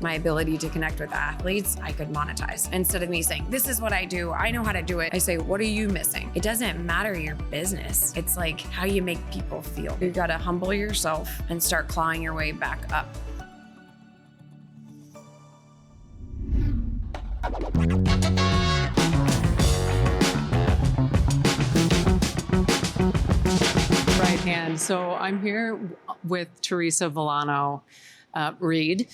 My ability to connect with athletes, I could monetize. Instead of me saying, this is what I do, I know how to do it, I say, what are you missing? It doesn't matter your business. It's like how you make people feel. You gotta humble yourself and start clawing your way back up. Right hand. So I'm here with Teresa Villano Reed.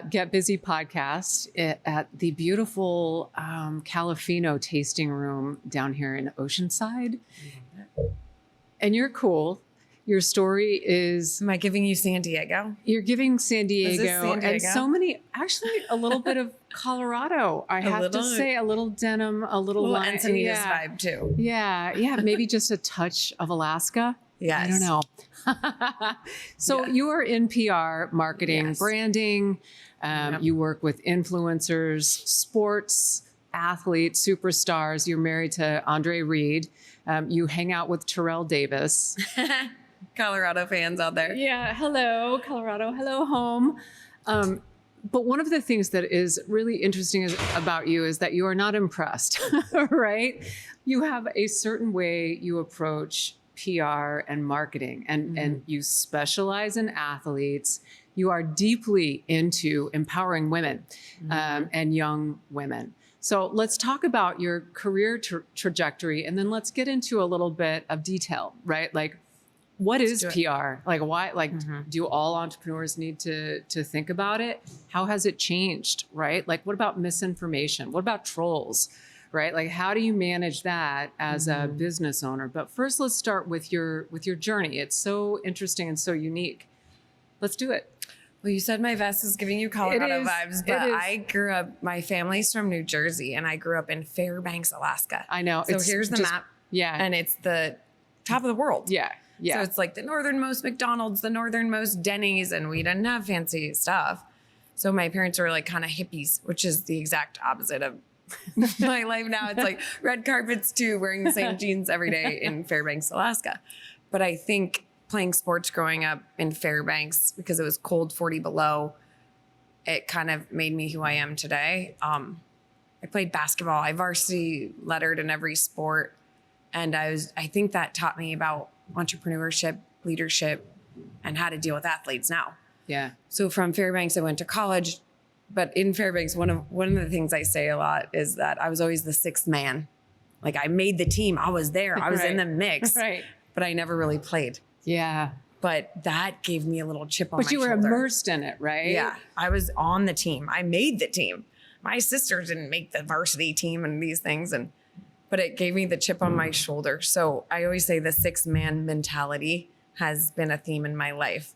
Get Busy podcast at the beautiful Califino tasting room down here in Oceanside. And you're cool. Your story is... Am I giving you San Diego? You're giving San Diego, Is this San Diego? And so many, actually a little bit of Colorado. I have to say a little denim, a little Encinitas vibe too. Yeah. Maybe just a touch of Alaska. Yes. I don't know. So you are in PR, marketing, branding. You work with influencers, sports, athletes, superstars. You're married to Andre Reed. You hang out with Terrell Davis. Colorado fans out there. Yeah. Hello, Colorado. Hello, home. But one of the things that is really interesting about you is that you are not impressed, right? You have a certain way you approach PR and marketing, and you specialize in athletes. You are deeply into empowering women and young women. So let's talk about your career trajectory, and then let's get into a little bit of detail, right? Like, what is PR? Like, why? Like, do all entrepreneurs need to think about it? How has it changed, right? Like, what about misinformation? What about trolls? Right? Like, how do you manage that as a business owner? But first, let's start with your journey. It's so interesting and so unique. Let's do it. Well, you said my vest is giving you Colorado vibes, but I grew up, my family's from New Jersey, and I grew up in Fairbanks, Alaska. I know. So here's the map. Yeah. And it's the top of the world. Yeah. So it's like the northernmost McDonald's, the northernmost Denny's, and we didn't have fancy stuff. So my parents were like kind of hippies, which is the exact opposite of my life now. It's like red carpets too, wearing the same jeans every day in Fairbanks, Alaska. But I think playing sports growing up in Fairbanks, because it was cold 40 below, it kind of made me who I am today. I played basketball. I varsity lettered in every sport. And I think that taught me about entrepreneurship, leadership, and how to deal with athletes now. Yeah. So from Fairbanks, I went to college. But in Fairbanks, one of the things I say a lot is that I was always the sixth man. Like, I made the team. I was there. I was in the mix. Right. But I never really played. Yeah. But that gave me a little chip on my shoulder. But you were immersed in it, right? Yeah. I was on the team. I made the team. My sisters didn't make the varsity team and these things. But it gave me the chip on my shoulder. So I always say the sixth man mentality has been a theme in my life.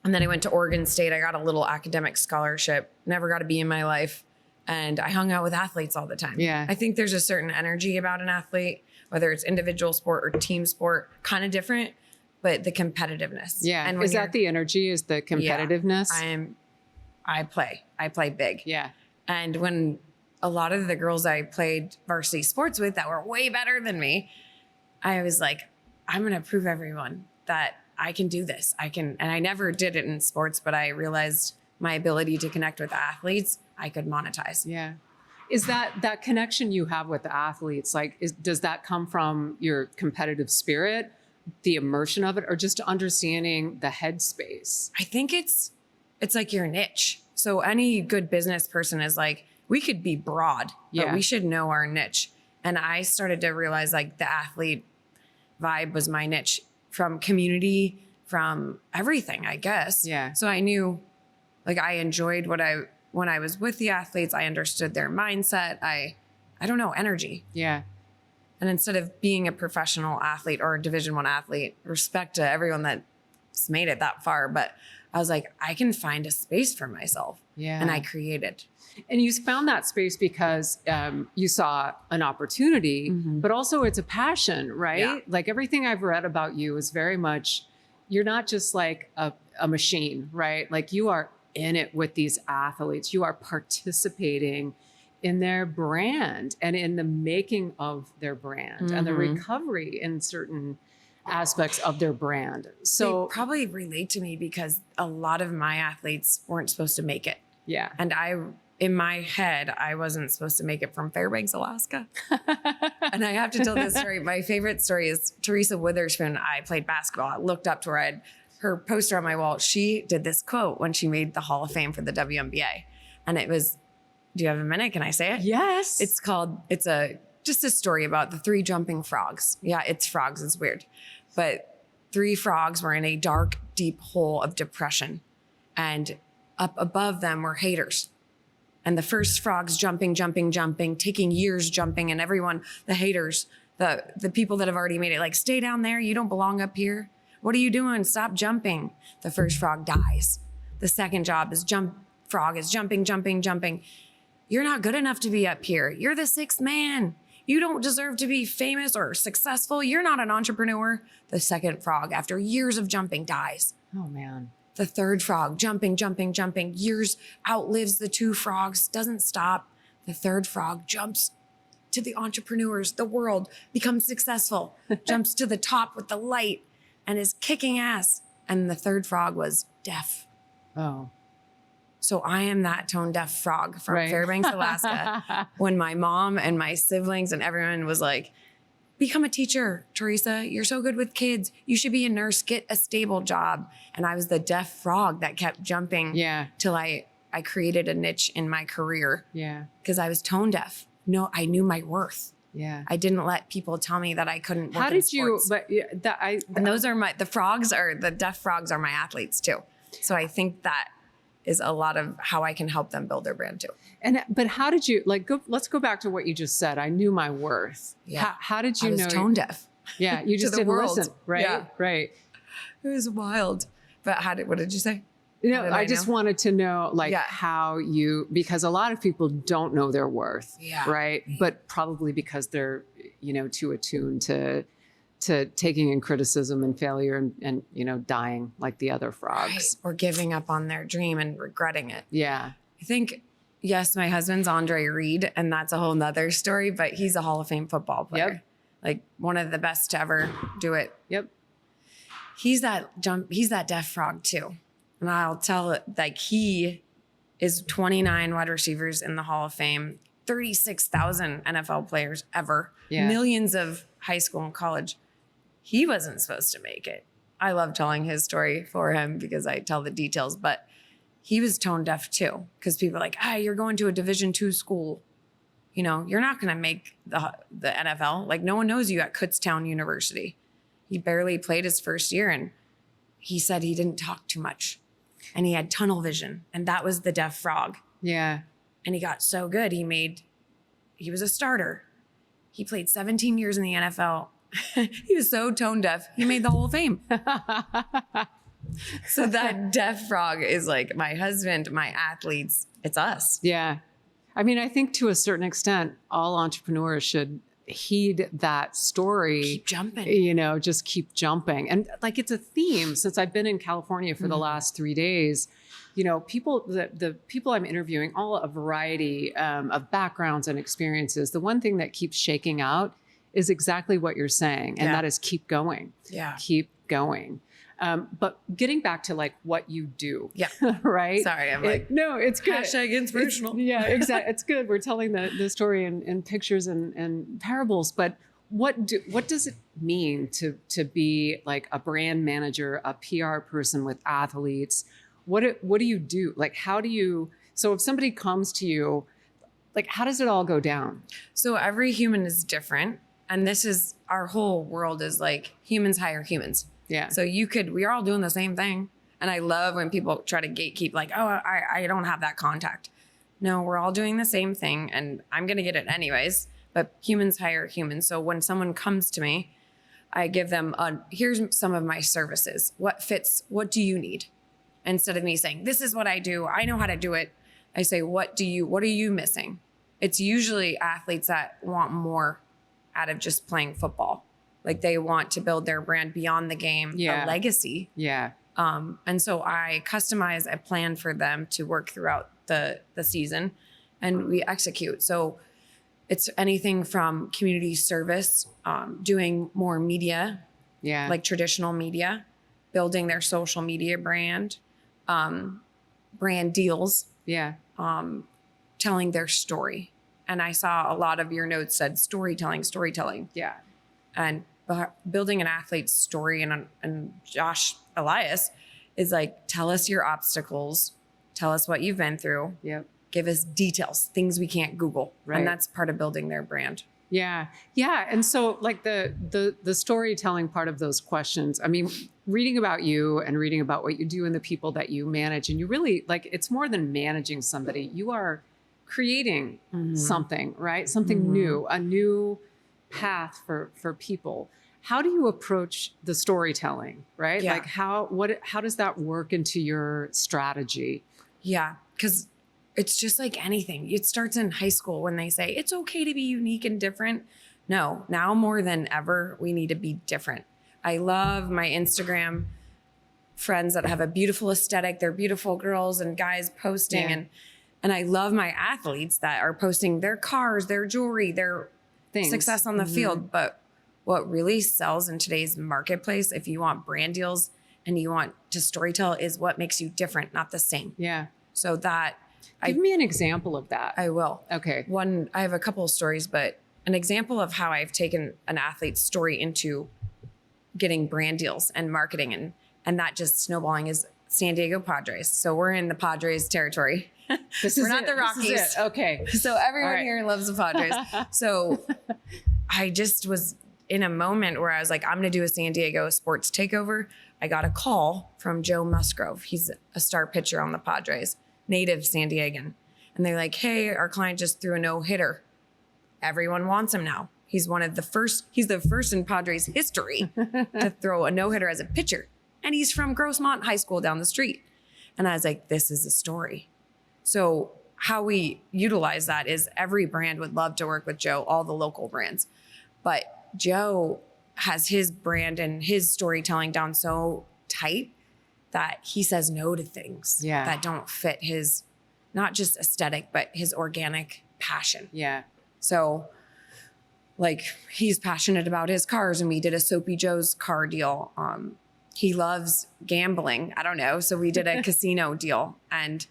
And then I went to Oregon State. I got a little academic scholarship, never got a B in my life. And I hung out with athletes all the time. Yeah. I think there's a certain energy about an athlete, whether it's individual sport or team sport, kind of different, but the competitiveness. Yeah. And is that the energy, is the competitiveness? Yeah, I play big. Yeah. And when a lot of the girls I played varsity sports with that were way better than me, I was like, I'm going to prove everyone that I can do this. And I never did it in sports, but I realized my ability to connect with athletes, I could monetize. Yeah. Is that connection you have with the athletes, like, does that come from your competitive spirit, the immersion of it, or just understanding the headspace? I think it's like your niche. So any good business person is like, we could be broad, but we should know our niche. And I started to realize like the athlete vibe was my niche. From community, from everything, I guess. Yeah. So I knew, like, I enjoyed when I was with the athletes, I understood their mindset. I don't know, energy. Yeah. And instead of being a professional athlete or a Division I athlete, respect to everyone that's made it that far, but I was like, I can find a space for myself. Yeah. And I created. And you found that space because you saw an opportunity, but also it's a passion, right? Yeah. Like, everything I've read about you is very much, you're not just like a machine, right? Like, you are in it with these athletes. You are participating in their brand and in the making of their brand and the recovery in certain aspects of their brand. So They probably relate to me because a lot of my athletes weren't supposed to make it. yeah. And in my head, I wasn't supposed to make it from Fairbanks, Alaska. And I have to tell this story. My favorite story is Teresa Witherspoon. I played basketball. I looked up to her. I had her poster on my wall. She did this quote when she made the Hall of Fame for the WNBA. And it was, do you have a minute? Can I say it? Yes. It's just a story about the 3 jumping frogs. Yeah, it's frogs. It's weird. But 3 frogs were in a dark, deep hole of depression. And up above them were haters. And the first frog's jumping, taking years jumping. And everyone, the haters, the people that have already made it, like, stay down there. You don't belong up here. What are you doing? Stop jumping. The first frog dies. The second frog is jumping. You're not good enough to be up here. You're the 6th man. You don't deserve to be famous or successful. You're not an entrepreneur. The second frog, after years of jumping, dies. Oh, man. The third frog, jumping, years outlives the 2 frogs, doesn't stop. The third frog jumps to the entrepreneurs, the world, becomes successful, jumps to the top with the light and is kicking ass. And the third frog was deaf. Oh. So I am that tone deaf frog from Right. Fairbanks, Alaska. When my mom and my siblings and everyone was like, become a teacher, Teresa. You're so good with kids. You should be a nurse. Get a stable job. And I was the deaf frog that kept jumping Yeah. till I created a niche in my career Yeah. because I was tone deaf. No, I knew my worth. Yeah. I didn't let people tell me that I couldn't work How in did you, sports. but yeah, And those are the deaf frogs are my athletes too. So I think that is a lot of how I can help them build their brand too. but how did you let's go back to what you just said. I knew my worth. Yeah. How did you I was know? tone deaf. Yeah. You to just the didn't world. listen. Right. Yeah. Right. It was wild. But what did you say? No, did I I just know? wanted to know Yeah. how because a lot of people don't know their worth. Yeah. Right. But probably because they're, too attuned to taking in criticism and failure and dying like the other frogs. Right. Or giving up on their dream and regretting it. Yeah. I think, yes, my husband's Andre Reed, and that's a whole nother story, but he's a Hall of Fame football player. Yep. Like one of the best to ever do it. Yep. He's that deaf frog too. And I'll tell it, like, he is 29 wide receivers in the Hall of Fame, 36,000 NFL players ever, Yeah. millions of high school and college. He wasn't supposed to make it. I love telling his story for him because I tell the details, but he was tone deaf too. Because people are like, you're going to a Division II school. You're not going to make the NFL. Like, no one knows you at Kutztown University. He barely played his first year, and he said he didn't talk too much, and he had tunnel vision, and that was the deaf frog. Yeah. And he got so good, he was a starter. He played 17 years in the NFL. He was so tone deaf, he made the Hall of Fame. So that deaf frog is like my husband, my athletes, it's us. Yeah. I mean, I think to a certain extent, all entrepreneurs should heed that story. Keep jumping. Just keep jumping. And like, it's a theme since I've been in California for the last 3 days. People, the people I'm interviewing, all a variety of backgrounds and experiences. The one thing that keeps shaking out is exactly what you're saying. And Yeah. that is keep going. Yeah. Keep going. But getting back to like what you do. Yeah. Right. Sorry, I'm no, it's good. hashtag inspirational. Yeah, exactly. It's good. We're telling the story in pictures and parables. But what does it mean to be like a brand manager, a PR person with athletes? What do you do? Like, how do you? So if somebody comes to you, like, how does it all go down? So every human is different. And this is our whole world is like humans hire humans. Yeah. So we're all doing the same thing. And I love when people try to gatekeep, like, I don't have that contact. No, we're all doing the same thing and I'm going to get it anyways. But humans hire humans. So when someone comes to me, I give them, here's some of my services. What fits? What do you need? Instead of me saying, this is what I do. I know how to do it. I say, what are you missing? It's usually athletes that want more out of just playing football. Like they want to build their brand beyond the game, Yeah. a legacy. Yeah. And so I customize a plan for them to work throughout the season and we execute. So it's anything from community service, doing more media Yeah. like traditional media, building their social media brand, brand deals, Yeah. telling their story. And I saw a lot of your notes said storytelling, Yeah. and building an athlete's story. And Josh Elias is like, tell us your obstacles, tell us what you've been through, Yep. give us details, things we can't Google. Right. And that's part of building their brand. Yeah. Yeah. And so like the storytelling part of those questions, I mean, reading about you and reading about what you do and the people that you manage, and you really like, it's more than managing somebody. You are creating something, right? Something new, a new path for people. How do you approach the storytelling, right? Yeah. Like how does that work into your strategy? Yeah. Because it's just like anything. It starts in high school when they say it's okay to be unique and different. No, now more than ever, we need to be different. I love my Instagram friends that have a beautiful aesthetic. They're beautiful girls and guys posting. Yeah. And I love my athletes that are posting their cars, their jewelry, their Things. success on the field. But what really sells in today's marketplace, if you want brand deals and you want to storytell, is what makes you different, not the same. Yeah. So that Give me an example of that. I will. Okay. I have a couple of stories, but an example of how I've taken an athlete's story into getting brand deals and marketing and not just snowballing is San Diego Padres. So we're in the Padres territory. We're not the Rockies. This is it. Okay. So everyone All right. here loves the Padres. So I just was in a moment where I was like, I'm going to do a San Diego sports takeover. I got a call from Joe Musgrove. He's a star pitcher on the Padres, native San Diegan. And they're like, hey, our client just threw a no-hitter. Everyone wants him now. He's the first in Padres history to throw a no-hitter as a pitcher. And he's from Grossmont High School down the street. And I was like, this is a story. So how we utilize that is every brand would love to work with Joe, all the local brands. But Joe has his brand and his storytelling down so tight that he says no to things that don't fit his, not just aesthetic, but his organic passion. Yeah. So like he's passionate about his cars and we did a Soapy Joe's car deal. He loves gambling. I don't know. So we did a casino deal, and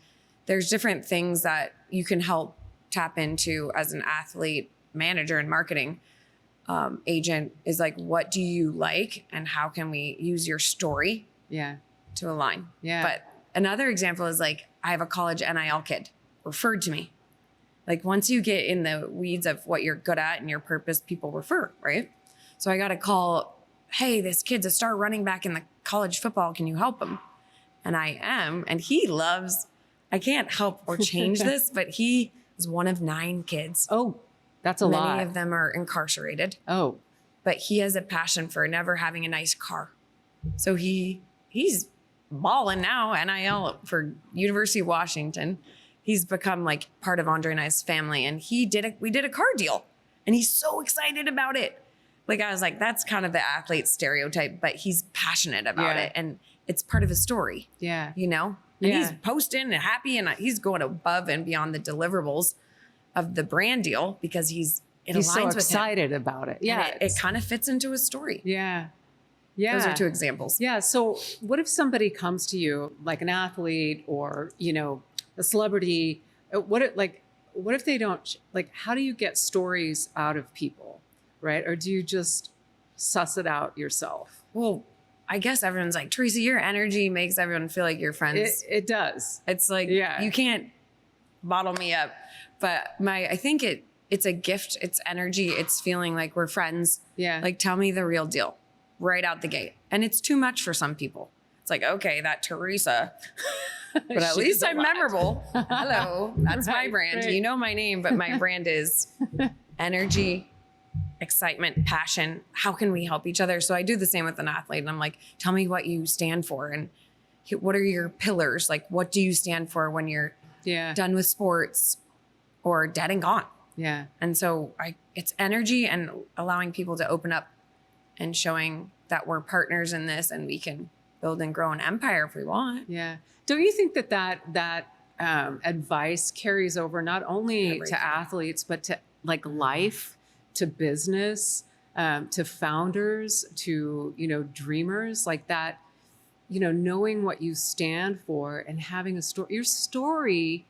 there's different things that you can help tap into as an athlete, manager, and marketing agent is like, what do you like and how can we use your story to align? Yeah. But another example is like, I have a college NIL kid referred to me. Like once you get in the weeds of what you're good at and your purpose, people refer, right? So I got a call, hey, this kid's a star running back in the college football. Can you help him? And I am. And he loves, I can't help or change this, but he is one of 9 kids. Oh, that's a lot. Many of them are incarcerated. Oh. But he has a passion for never having a nice car. So he's balling now, NIL for University of Washington. He's become like part of Andre and I's family. And we did a car deal. And he's so excited about it. Like I was like, that's kind of the athlete stereotype, but he's passionate about it. And it's part of his story. Yeah. You know? And he's posting and happy and he's going above and beyond the deliverables of the brand deal because he's so aligns with excited him. about it. Yeah. And it kind of fits into his story. Yeah. Yeah. Those are 2 examples. Yeah. So what if somebody comes to you like an athlete or, a celebrity? What if they don't, like, how do you get stories out of people? Right. Or do you just suss it out yourself? Well, I guess everyone's like, Teresa, your energy makes everyone feel like you're friends. It does. It's like, you can't bottle me up. But I think it's a gift. It's energy. It's feeling like we're friends. Yeah. Like, tell me the real deal right out the gate. And it's too much for some people. It's like, okay, that Teresa, but at least I'm memorable. Hello. That's my brand. Right. You know my name, but my brand is energy, excitement, passion. How can we help each other? So I do the same with an athlete. And I'm like, tell me what you stand for. And what are your pillars? Like, what do you stand for when you're done with sports or dead and gone? Yeah. And so it's energy and allowing people to open up and showing that we're partners in this and we can build and grow an empire if we want. Yeah. Don't you think that advice carries over not only to athletes, but to like life, to business, to founders, to, dreamers like that, knowing what you stand for and having a story. Your story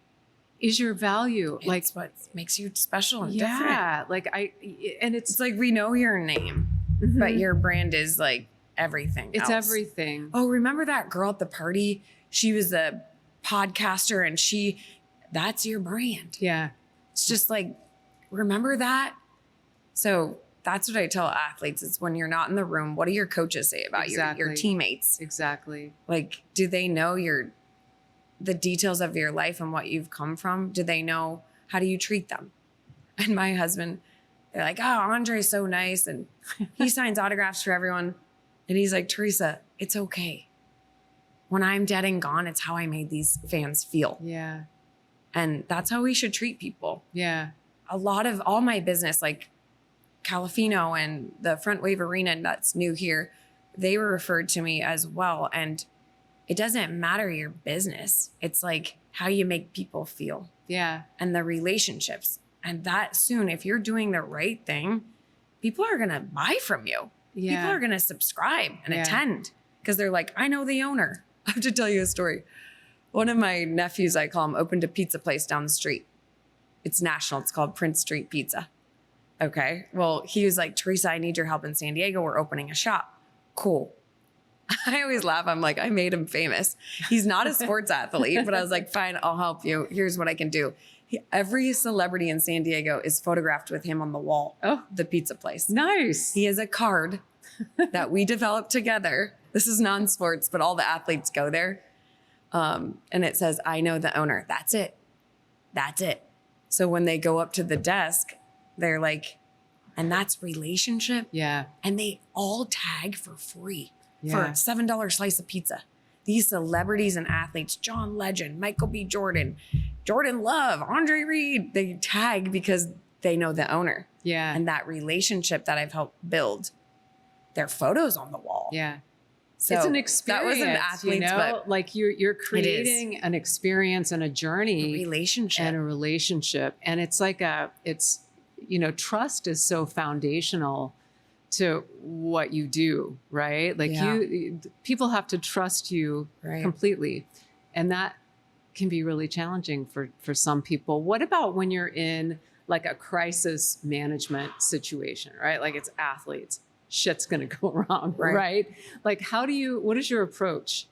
is your value. It's what makes you special and different. Yeah. It's like we know your name, but your brand is like everything It's else. everything. Oh, remember that girl at the party? She was a podcaster and that's your brand. Yeah. It's just like, remember that? So that's what I tell athletes is when you're not in the room, what do your coaches say about your teammates? Exactly. Like, do they know the details of your life and what you've come from? Do they know how do you treat them? And my husband, they're like, oh, Andre's so nice. And he signs autographs for everyone. And he's like, Teresa, it's okay. When I'm dead and gone, it's how I made these fans feel. Yeah. And that's how we should treat people. Yeah. A lot of all my business, like Calafino and the Front Wave Arena that's new here, they were referred to me as well. And it doesn't matter your business. It's like how you make people feel. Yeah. And the relationships. And that soon, if you're doing the right thing, people are going to buy from you. Yeah. People are going to subscribe and attend because they're like, I know the owner. I have to tell you a story. One of my nephews, I call him, opened a pizza place down the street. It's national. It's called Prince Street Pizza. Okay. Well, he was like, Teresa, I need your help in San Diego. We're opening a shop. Cool. I always laugh. I'm like, I made him famous. He's not a sports athlete, but I was like, fine, I'll help you. Here's what I can do. Every celebrity in San Diego is photographed with him on the wall. Oh, the pizza place. Nice. He has a card that we developed together. This is non-sports, but all the athletes go there. And it says, I know the owner. That's it. That's it. So when they go up to the desk, they're like, and that's relationship. Yeah. And they all tag for free for Yeah. a $7 slice of pizza. These celebrities and athletes, John Legend, Michael B. Jordan, Jordan Love, Andre Reed, they tag because they know the owner. Yeah. And that relationship that I've helped build, their photos on the wall. Yeah. So It's an experience. That wasn't athletes, but like you're creating an experience and a journey relationship. and a relationship. And it's like trust is so foundational to what you do, right? Like people have to trust you completely. And that can be really challenging for some people. What about when you're in like a crisis management situation, right? Like it's athletes, shit's going to go wrong, right? Like what is your approach?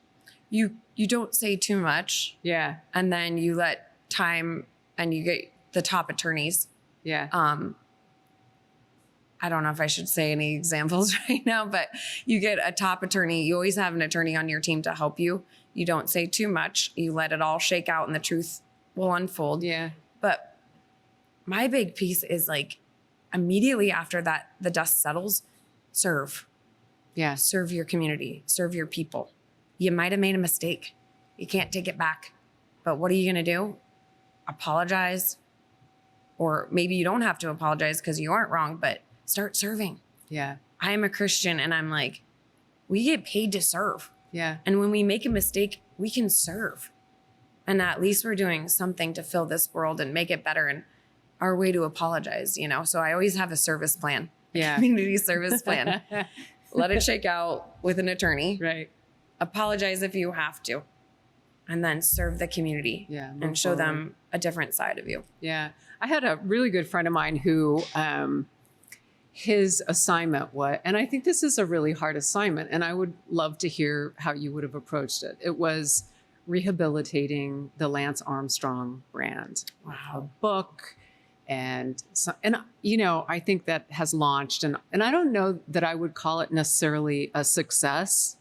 You don't say too much. Yeah. And then you let time and you get the top attorneys. Yeah. I don't know if I should say any examples right now, but you get a top attorney. You always have an attorney on your team to help you. You don't say too much. You let it all shake out and the truth will unfold. Yeah. But my big piece is like immediately after that, the dust settles, serve. Yeah. Serve your community, serve your people. You might have made a mistake. You can't take it back. But what are you going to do? Apologize. Or maybe you don't have to apologize because you aren't wrong, but start serving. Yeah. I am a Christian and I'm like, we get paid to serve. Yeah. And when we make a mistake, we can serve. And at least we're doing something to fill this world and make it better. And our way to apologize, So I always have a service plan. Yeah. Community service plan. Let it shake out with an attorney. Right. Apologize if you have to. And then serve the community. Yeah. And show them a different side of you. Yeah. I had a really good friend of mine who his assignment was, and I think this is a really hard assignment, and I would love to hear how you would have approached it. It was rehabilitating the Lance Armstrong brand. Wow. A book. And I think that has launched, and I don't know that I would call it necessarily a success,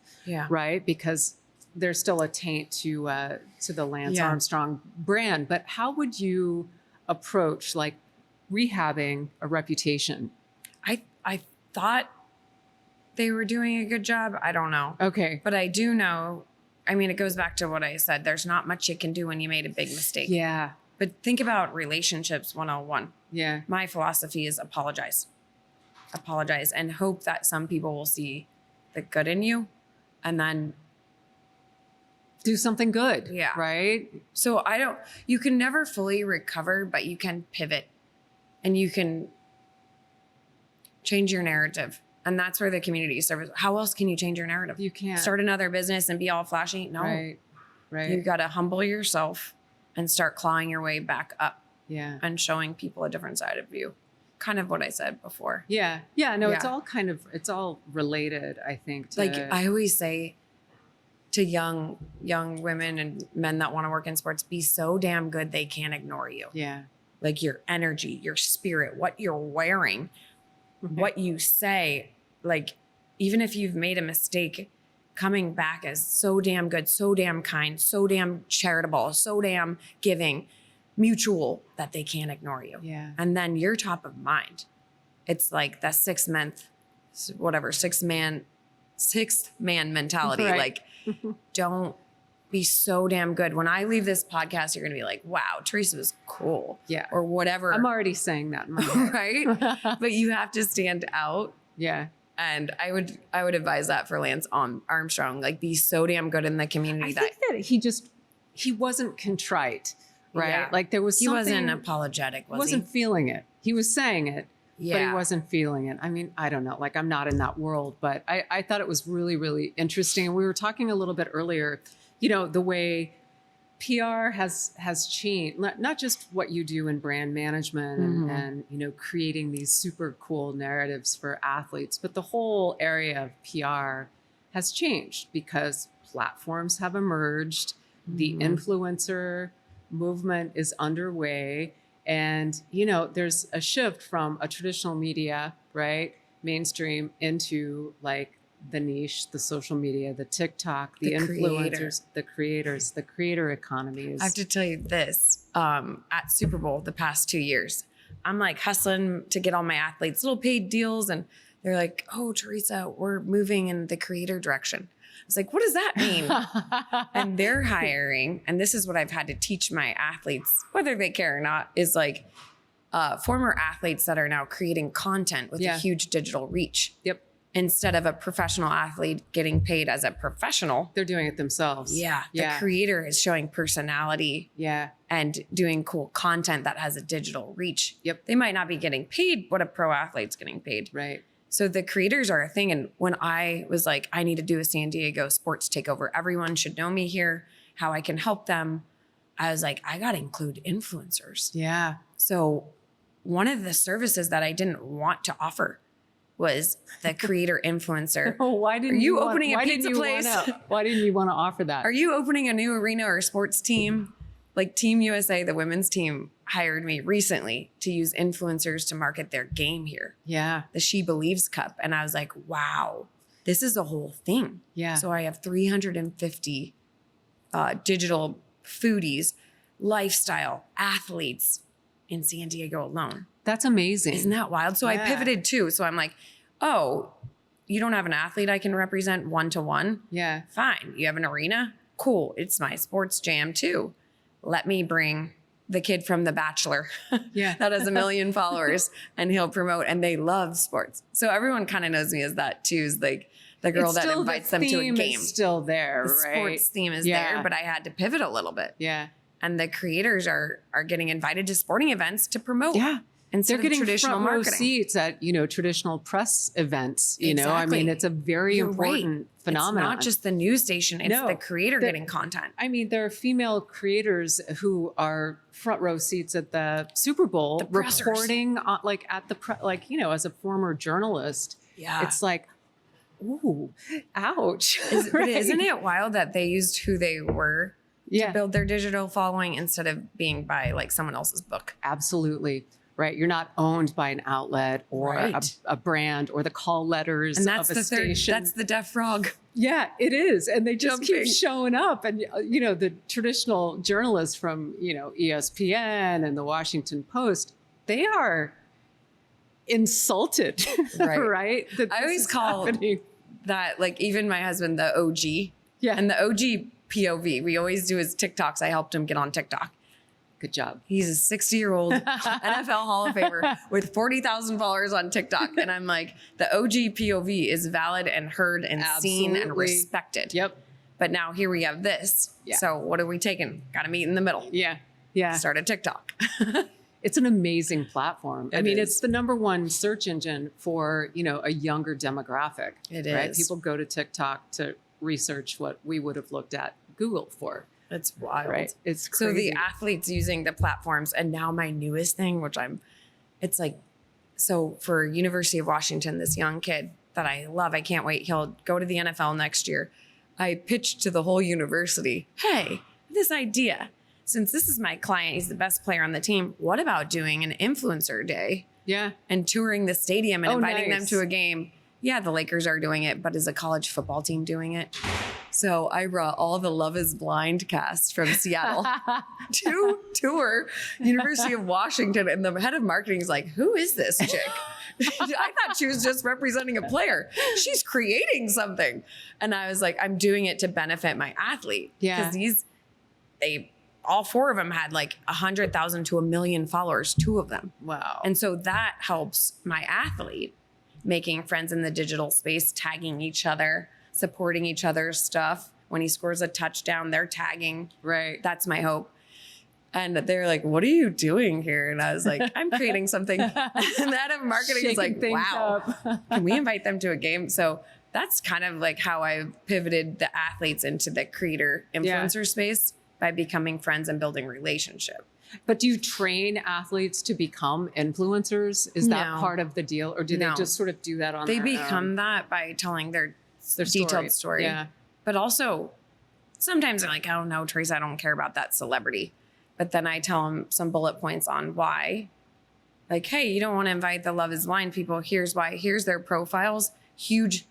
right? Because there's still a taint to the Lance Armstrong brand. But how would you approach like rehabbing a reputation? I thought they were doing a good job. I don't know. Okay, but I do know. I mean, it goes back to what I said. There's not much you can do when you made a big mistake. Yeah. But think about relationships 101. Yeah. My philosophy is apologize. Apologize and hope that some people will see the good in you and then do something good. Yeah. Right. So you can never fully recover, but you can pivot and you can change your narrative. And that's where the community service, how else can you change your narrative? You can't. Start another business and be all flashy. No, Right. you got to humble yourself and start clawing your way back up Yeah. and showing people a different side of you. Kind of what I said before. Yeah. Yeah. No, it's Yeah. all it's all related, I think. To, Like I always say to young women and men that want to work in sports, be so damn good they can't ignore you. yeah. Like your energy, your spirit, what you're wearing, what you say, like even if you've made a mistake, coming back as so damn good, so damn kind, so damn charitable, so damn giving, mutual, that they can't ignore you. Yeah. And then you're top of mind. It's like that sixth man mentality. Right. Like, don't be so damn good. When I leave this podcast, you're going to be like, wow, Teresa was cool. Yeah. Or whatever. I'm already saying that in my head. Right. But you have to stand out. Yeah. And I would advise that for Lance Armstrong, like be so damn good in the community I think that he wasn't contrite, right? Yeah. Like there was he something, wasn't apologetic, he wasn't feeling it. He was saying it, but Yeah. he wasn't feeling it. I mean, I don't know. Like I'm not in that world, but I thought it was really, really interesting. And we were talking a little bit earlier, the way PR has changed, not just what you do in brand management and creating these super cool narratives for athletes, but the whole area of PR has changed because platforms have emerged. The influencer movement is underway. And, there's a shift from a traditional media, right, mainstream into like the niche, the social media, the TikTok, the influencers, the creators, the creator economy is. I have to tell you this, at Super Bowl the past 2 years, I'm like hustling to get all my athletes little paid deals. And they're like, oh, Teresa, we're moving in the creator direction. I was like, what does that mean? And they're hiring. And this is what I've had to teach my athletes, whether they care or not, is like former athletes that are now creating content with a huge digital reach. Yep. Instead of a professional athlete getting paid as a professional. They're doing it themselves. Yeah. The creator is showing personality. Yeah. And doing cool content that has a digital reach. Yep. They might not be getting paid what a pro athlete's getting paid. Right. So the creators are a thing. And when I was like, I need to do a San Diego sports takeover, everyone should know me here, how I can help them. I was like, I got to include influencers. Yeah. So one of the services that I didn't want to offer was the creator influencer. Oh, why didn't you opening a pizza place? Why didn't you want to offer that? Are you opening a new arena or sports team? Like Team USA, the women's team, hired me recently to use influencers to market their game here. Yeah. The She Believes Cup. And I was like, wow, this is a whole thing. Yeah. So I have 350 digital foodies, lifestyle athletes in San Diego alone. That's amazing. Isn't that wild? So I pivoted too. So I'm like, oh, you don't have an athlete I can represent one-to-one? Yeah. Fine. You have an arena? Cool. It's my sports jam too. Let me bring the kid from The Bachelor Yeah. that has 1 million followers and he'll promote, and they love sports. So everyone kind of knows me as that too, is like the girl that invites them to a game. Is still there, The right? sports theme is there, but I had to pivot a little bit. Yeah. And the creators are getting invited to sporting events to promote. Yeah. Instead They're of getting traditional front row marketing. seats at, traditional press events, I Exactly. mean, it's a very You're important phenomenon. It's not just the news station, it's No, the creator getting content. I mean, there are female creators who are front row seats at the Super Bowl, The pressers. reporting like at the as a former journalist. Yeah. It's like, ooh, ouch. But isn't it wild that they used who they were Yeah, to build their digital following instead of being by like someone else's book? absolutely. Right. You're not owned by an outlet or Right. a brand or the call letters And that's of a the third, station. that's the deaf frog. Yeah, it is. And they just Jumping. keep showing up. And, the traditional journalists from, ESPN and the Washington Post, they are insulted, Right. right? That I this always is call happening. that, like, even my husband, the OG. Yeah. And the OG POV, we always do his TikToks. I helped him get on TikTok. Good job. He's a 60-year-old NFL Hall of Famer with 40,000 followers on TikTok. And I'm like, the OG POV is valid and heard and seen and Absolutely. respected. Yep. But now here we have this. Yeah. So what are we taking? Got to meet in the middle. Yeah. Yeah. Start a TikTok. It's an amazing platform. I It mean, is. it's the number one search engine for, a younger demographic. It Right? is. People go to TikTok to research what we would have looked at Google for. It's wild. Right? It's So crazy. the athletes using the platforms, and now my newest thing, it's like, so for University of Washington, this young kid that I love, I can't wait. He'll go to the NFL next year. I pitched to the whole university, hey, this idea, since this is my client, he's the best player on the team. What about doing an influencer day Yeah. and touring the stadium and Oh, inviting them nice. to a game? Yeah, the Lakers are doing it, but is a college football team doing it? So I brought all the Love is Blind cast from Seattle to tour University of Washington. And the head of marketing is like, who is this chick? I thought she was just representing a player. She's creating something. And I was like, I'm doing it to benefit my athlete. Yeah. Because all four of them had like 100,000 to 1 million followers, two of them. Wow. And so that helps my athlete making friends in the digital space, tagging each other, supporting each other's stuff. When he scores a touchdown, they're tagging. right. That's my hope. And they're like, what are you doing here? And I was like, I'm creating something. And the head of marketing is like, Shaking things wow, up. can we invite them to a game? So that's kind of like how I pivoted the athletes into the creator influencer space by becoming friends and building relationship. But do you train athletes to become influencers? Is that No. part of the deal? Or do they No. just sort of do that on They their become own? that by telling their Their detailed story. Yeah. But also, sometimes they're like, oh no, Teresa, I don't care about that celebrity. But then I tell them some bullet points on why. Like, hey, you don't want to invite the Love is Blind people. Here's why. Here's their profiles. Huge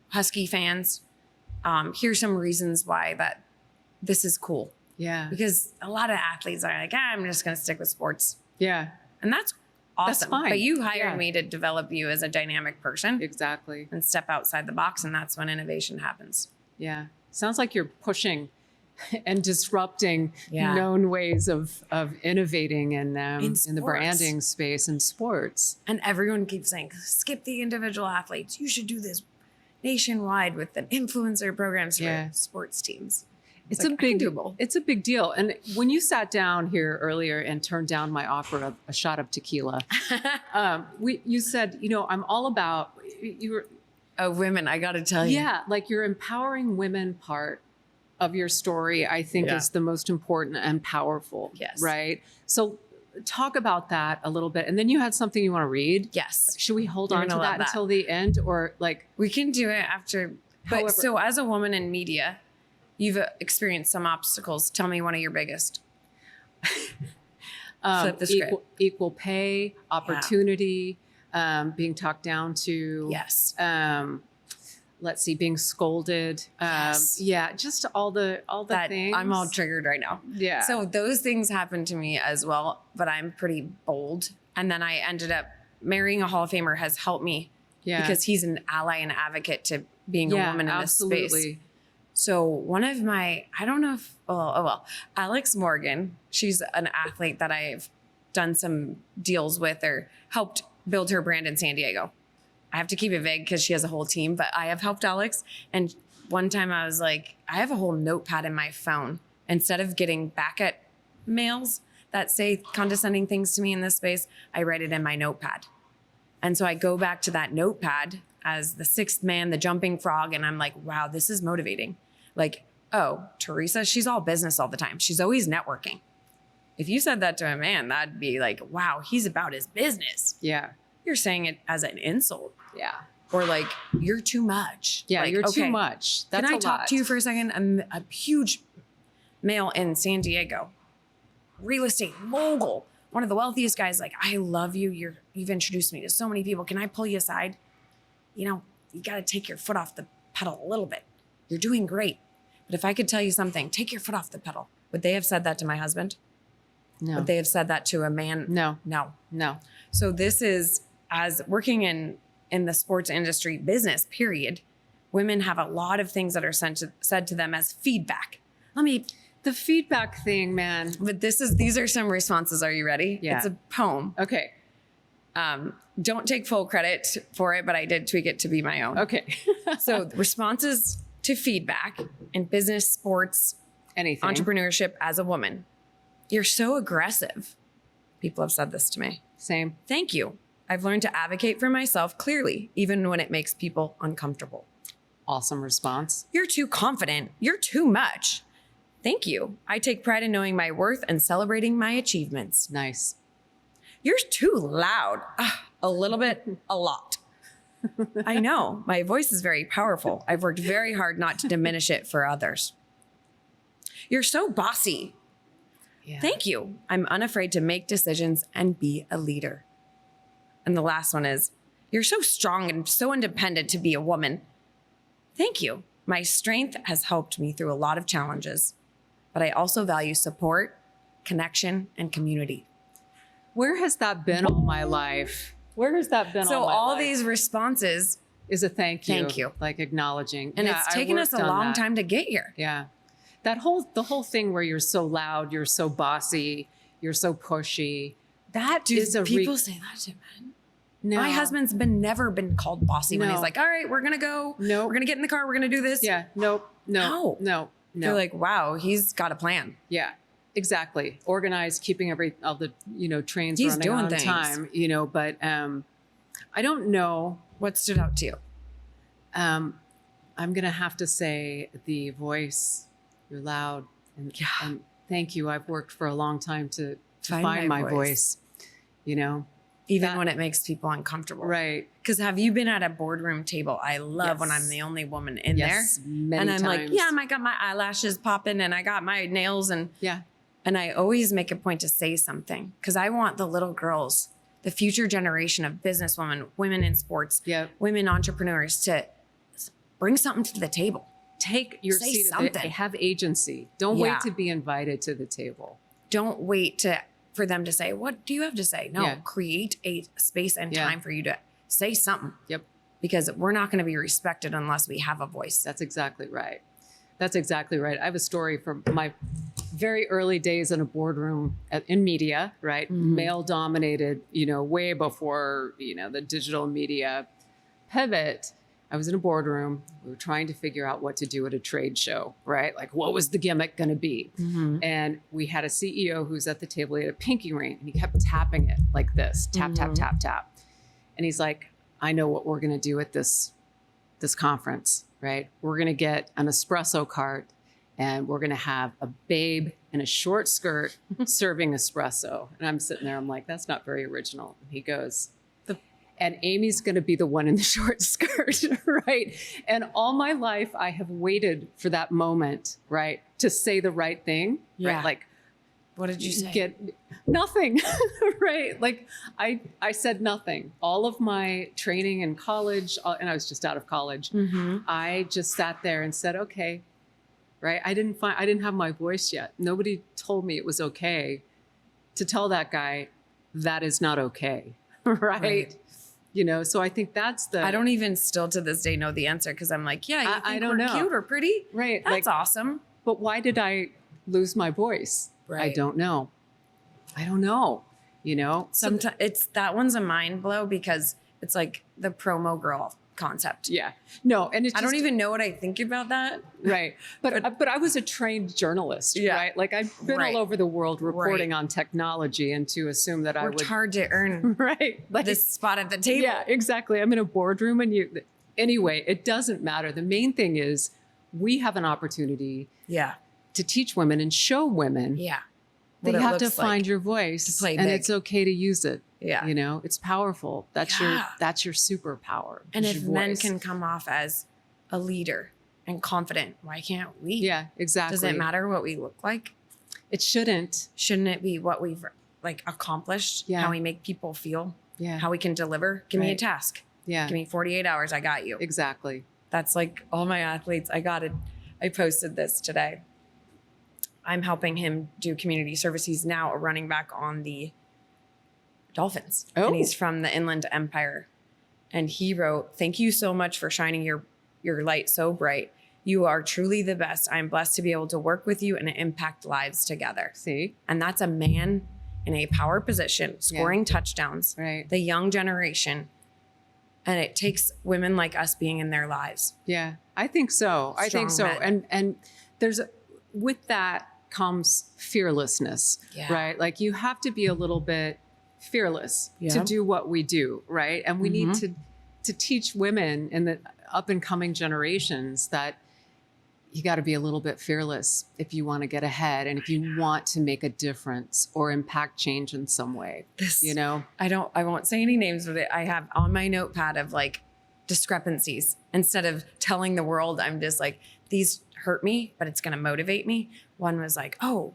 Husky fans. Here's some reasons why that this is cool. Yeah. Because a lot of athletes are like, I'm just going to stick with sports. Yeah. And that's awesome. fine. But you hired Yeah. me to develop you as a dynamic person Exactly. and step outside the box. And that's when innovation happens. Yeah. Sounds like you're pushing and disrupting Yeah. known ways of innovating in the sports. branding space in sports. And everyone keeps saying, skip the individual athletes. You should do this nationwide with the influencer programs for Yeah. sports teams. It's like, a I can big doable. It's a big deal. And when you sat down here earlier and turned down my offer of a shot of tequila, you said, I'm all about you were Oh, women, I got to tell you. yeah, like your empowering women part of your story, I think Yeah. is the most important and powerful. Yes. Right. So talk about that a little bit. And then you had something you want to read. Yes. Should we hold You're on to gonna love that that. until the end or like, We can do it after. But However- so as a woman in media, you've experienced some obstacles. Tell me one of your biggest. Flip the script. equal pay, opportunity, being talked down to, Yes. let's see, being scolded. Yes. Yeah, just all the That things. I'm all triggered right now. Yeah. So those things happened to me as well, but I'm pretty bold. And then I ended up marrying a Hall of Famer has helped me yeah. because he's an ally and advocate to being a woman in this space. absolutely. So one of my, I don't know if, Alex Morgan, she's an athlete that I've done some deals with or helped build her brand in San Diego. I have to keep it vague because she has a whole team, but I have helped Alex. And one time I was like, I have a whole notepad in my phone. Instead of getting back at mails that say condescending things to me in this space, I write it in my notepad. And so I go back to that notepad as the sixth man, the jumping frog. And I'm like, wow, this is motivating. Like, oh, Teresa, she's all business all the time. She's always networking. If you said that to a man, that'd be like, wow, he's about his business. Yeah. You're saying it as an insult Yeah. or like, you're too much. Yeah. Like, you're okay, too much. That's Can I a talk lot. to you for a second? A huge male in San Diego, real estate mogul, one of the wealthiest guys. Like, I love you. You've introduced me to so many people. Can I pull you aside? You got to take your foot off the pedal a little bit. You're doing great. But if I could tell you something, take your foot off the pedal. Would they have said that to my husband? No. Would they have said that to a man? No. No. No. So this is, as working in the sports industry business, period, women have a lot of things that are said to them as feedback. The feedback thing, man. But these are some responses. Are you ready? Yeah. It's a poem. Okay. Don't take full credit for it, but I did tweak it to be my own. Okay. So responses to feedback in business, sports, Anything. entrepreneurship as a woman. You're so aggressive. people have said this to me. Same. Thank you. I've learned to advocate for myself clearly, even when it makes people uncomfortable. Awesome response. You're too confident. You're too much. Thank you. I take pride in knowing my worth and celebrating my achievements. Nice. You're too loud. A little bit, a lot. I know. My voice is very powerful. I've worked very hard not to diminish it for others. You're so bossy. Yeah. Thank you. I'm unafraid to make decisions and be a leader. And the last one is, you're so strong and so independent to be a woman. Thank you. My strength has helped me through a lot of challenges, but I also value support, connection, and community. Where has that been all my life? Where has that been So all my life? all these responses, is a thank you. Thank you. Like acknowledging. and Yeah, it's I taken us a worked on long that. time to get here. Yeah. The whole thing where you're so loud, you're so bossy, you're so pushy. That Do is a people say that to men? no. My husband's never been called bossy when he's No. like, all right, we're going to go. Nope. We're going to get in the car. We're going to do this. Yeah. Nope. No. No. They're like, wow, he's got a plan. Yeah, exactly. Organized, keeping all the trains He's running doing on things. time. But I don't know. What stood out to you? I'm gonna have to say the voice. You're loud, and thank you. I've worked for a long time to find my voice. Even That- when it makes people uncomfortable. Right. Because have you been at a boardroom table? I love when Yes. I'm the only woman in Yes, there. many And I'm times. like, yeah, I got my eyelashes popping and I got my nails and Yeah. I always make a point to say something because I want the little girls, the future generation of businesswomen, women in sports, Yep. women entrepreneurs to bring something to the table. Take your Say seat. something. Have agency. Don't Yeah. wait to be invited to the table. Don't wait for them to say, what do you have to say? No, Yeah. create a space and Yeah. time for you to say something. Yep. Because we're not going to be respected unless we have a voice. That's exactly right. That's exactly right. I have a story from my very early days in a boardroom in media, right? Mhm. Male dominated, way before, the digital media pivot. I was in a boardroom. We were trying to figure out what to do at a trade show, right? Like, what was the gimmick going to be? Mhm. And we had a CEO who's at the table. He had a pinky ring and he kept tapping it like this, tap, tap, Mhm. tap, tap. And he's like, I know what we're going to do at this conference, right? We're going to get an espresso cart and we're going to have a babe in a short skirt serving espresso. And I'm sitting there, I'm like, that's not very original. And he goes, and Amy's going to be the one in the short skirt, right? And all my life, I have waited for that moment, right? To say the right thing, Yeah. right? Like, What did you say? get nothing, right? Like I said nothing. All of my training in college, and I was just out of college. Mhm. I just sat there and said, okay, right? I didn't have my voice yet. Nobody told me it was okay to tell that guy that is not okay, right? Right. So I think that's the I don't even still to this day know the answer because I'm like, yeah, you think I don't we're know. cute or pretty? right. That's Like, awesome. but why did I lose my voice? I Right. don't know. I don't know. So Sometimes it's that one's a mind blow because it's like the promo girl concept. yeah, no, and it's I don't just- even know what I think about that. right. But I was a trained journalist, Yeah. right? Like I've been Right. all over the world reporting on technology, and to assume that I Worked would hard to earn right, like this spot at the table. yeah, exactly. I'm in a boardroom, and anyway, it doesn't matter. The main thing is we have an opportunity Yeah. to teach women and show women Yeah. that What you it have to looks like. find your voice, to play and big. it's okay to use it. Yeah. It's powerful. That's Yeah. your superpower. And is if your men voice. can come off as a leader and confident, why can't we? yeah, exactly. Does it matter what we look like? It shouldn't. Shouldn't it be what we've accomplished? Yeah. How we make people feel? Yeah, How we can deliver? Give me a Right. task. yeah, Give me 48 hours. I got you. exactly. That's like all my athletes. I posted this today. I'm helping him do community service. He's now a running back on the Dolphins. Oh. And he's from the Inland Empire. And he wrote, "Thank you so much for shining your light so bright. You are truly the best. I'm blessed to be able to work with you and impact lives together." See, And that's a man in a power position, scoring touchdowns, right? the young generation. And it takes women like us being in their lives. Yeah, I think so. I think so. Strong men. And there's with that comes fearlessness, Yeah. right? Like you have to be a little bit fearless Yeah. to do what we do, right? And we need to teach women in the up and coming generations that you got to be a little bit fearless if you want to get ahead and if you want to make a difference or impact change in some way. You know, I won't say any names, but I have on my notepad of like discrepancies. Instead of telling the world, I'm just like, these hurt me, but it's going to motivate me. One was like, oh,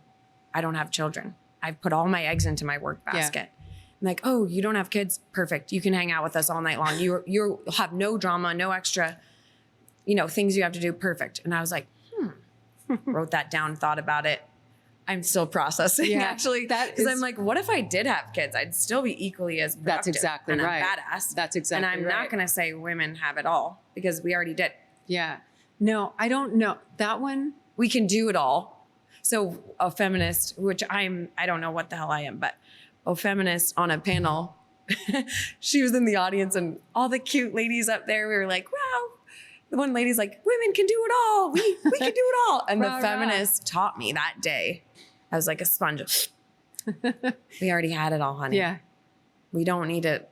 I don't have children. I've put all my eggs into my work basket. I'm like, oh, you don't have kids? Perfect. You can hang out with us all night long. You'll have no drama, no extra, things you have to do. Perfect. And I was like, wrote that down, thought about it. I'm still processing actually, because I'm like, what if I did have kids? I'd still be equally as productive. That's exactly and right. I'm badass. That's exactly right. And I'm not going to say women have it all because we already did. Yeah. No, I don't know. That one. We can do it all. So a feminist, which I don't know what the hell I am, but a feminist on a panel, she was in the audience and all the cute ladies up there, we were like, wow. The one lady's like, women can do it all. We can do it all. And the feminist taught me that day. I was like a sponge. We already had it all, honey. Yeah. We don't need it.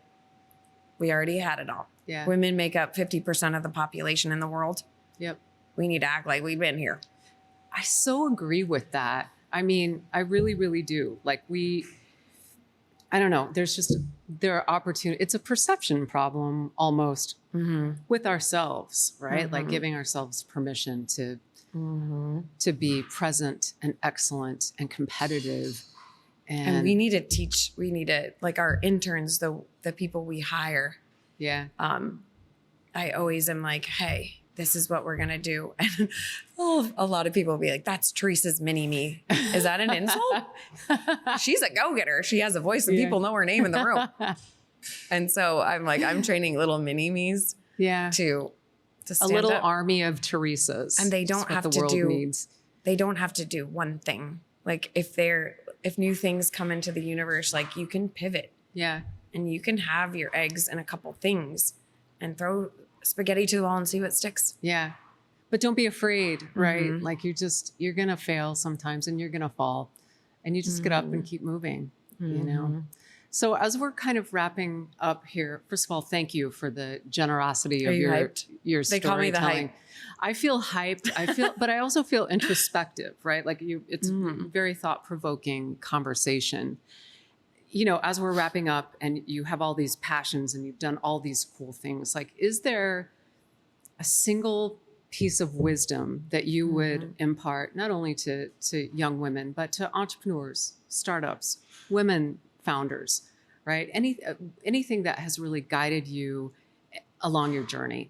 We already had it all. Yeah. Women make up 50% of the population in the world. Yep. We need to act like we've been here. I so agree with that. I mean, I really, really do. Like I don't know. There are opportunities. It's a perception problem almost with ourselves, right? Like giving ourselves permission to be present and excellent and competitive. And we need to like our interns, the people we hire. Yeah. I always am like, hey, this is what we're going to do. And a lot of people will be like, that's Teresa's mini-me. Is that an insult? She's a go-getter. She has a voice and people know her name in the room. And so I'm like, I'm training little mini-me's to stand a little up. army of Teresas. And they don't have to do, needs. They don't have to do one thing. Like if new things come into the universe, like you can pivot. Yeah. And you can have your eggs in a couple things and throw spaghetti to the wall and see what sticks. Yeah. But don't be afraid, right? Like you're going to fail sometimes and you're going to fall and you just get up and keep moving, you know? So as we're kind of wrapping up here, first of all, thank you for the generosity of your storytelling. They call me the hype. I feel hyped. But I also feel introspective, right? Like it's very thought-provoking conversation. As we're wrapping up and you have all these passions and you've done all these cool things, like, is there a single piece of wisdom that you would impart not only to young women, but to entrepreneurs, startups, women founders, right? Anything that has really guided you along your journey?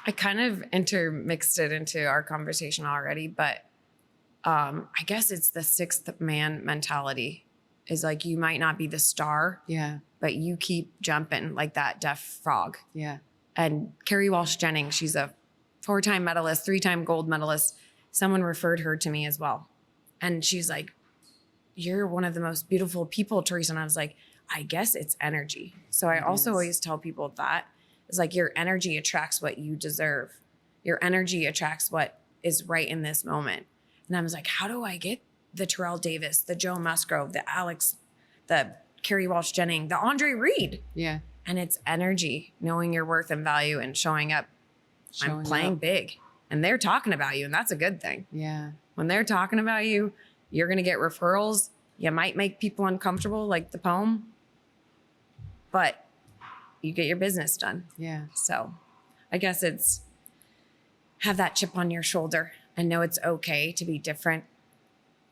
I kind of intermixed it into our conversation already, but I guess it's the sixth man mentality. Is like, you might not be the star, but you keep jumping like that deaf frog. Yeah. And Carrie Walsh Jennings, she's a 4-time medalist, 3-time gold medalist. Someone referred her to me as well. And she's like, you're one of the most beautiful people, Teresa. And I was like, I guess it's energy. So I also always tell people that it's like your energy attracts what you deserve. Your energy attracts what is right in this moment. And I was like, how do I get the Terrell Davis, the Joe Musgrove, the Alex, the Carrie Walsh Jennings, the Andre Reed? Yeah. And it's energy, knowing your worth and value and showing up. I'm playing big and they're talking about you. And that's a good thing. Yeah. When they're talking about you, you're going to get referrals. You might make people uncomfortable, like the poem, but you get your business done. Yeah. So I guess it's have that chip on your shoulder and know it's okay to be different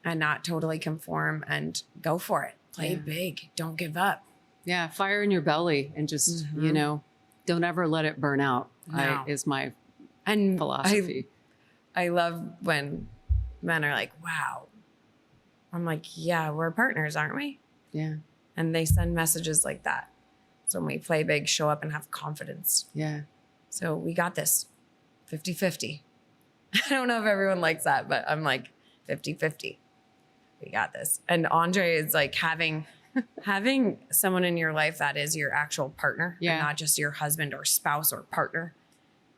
and not totally conform and go for it. Play big. Don't give up. Yeah. Fire in your belly and just, don't ever let it burn out. No. Is my philosophy. I love when men are like, wow. I'm like, yeah, we're partners, aren't we? Yeah. And they send messages like that. So when we play big, show up and have confidence. Yeah. So we got this 50-50. I don't know if everyone likes that, but I'm like 50-50. We got this. And Andre is like having someone in your life that is your actual partner and not just your husband or spouse or partner.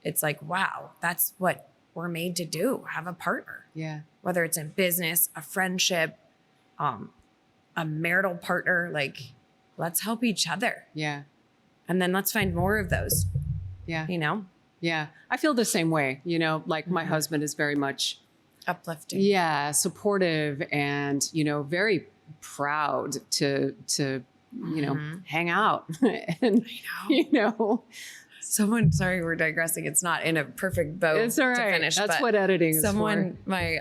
It's like, wow, that's what we're made to do. Have a partner. Yeah. whether it's in business, a friendship, a marital partner, like let's help each other. Yeah. And then let's find more of those, Yeah. you know, Yeah. I feel the same way, you know, like my husband is very much, uplifting. yeah, supportive and, you know, very proud to, you know, hang out and, you know, Sorry, we're digressing. It's not in a perfect bow it's all to right. finish. That's but what editing is someone, for. my,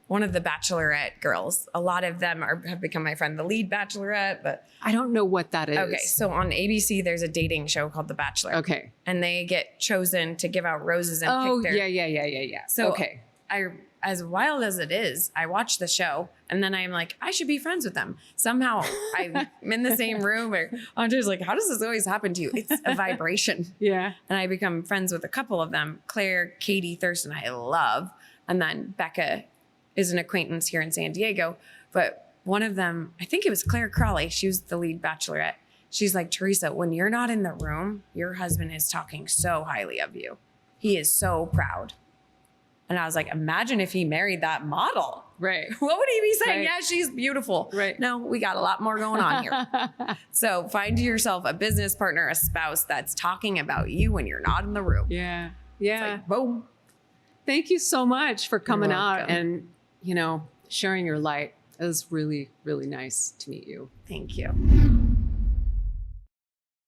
one of the Bachelorette girls, a lot of them have become my friend, the lead Bachelorette, but I don't know what that is. okay. So on ABC, there's a dating show called The Bachelor. Okay. And they get chosen to give out roses and Oh, pick their, yeah. So okay. as wild as it is, I watch the show and then I'm like, I should be friends with them. Somehow I'm in the same room or I'm just like, how does this always happen to you? It's a vibration. Yeah. And I become friends with a couple of them, Claire, Katie, Thurston, I love. And then Becca is an acquaintance here in San Diego. But one of them, I think it was Claire Crawley. She was the lead Bachelorette. She's like, Teresa, when you're not in the room, your husband is talking so highly of you. He is so proud. And I was like, imagine if he married that model. Right. What would he be saying? Right. Yeah, she's beautiful. Right. No, we got a lot more going on here. So find yourself a business partner, a spouse that's talking about you when you're not in the room. Yeah. It's Yeah. like, boom. Thank you so much for coming out welcome. and, you know, sharing your light. It was really, really nice to meet you. Thank you.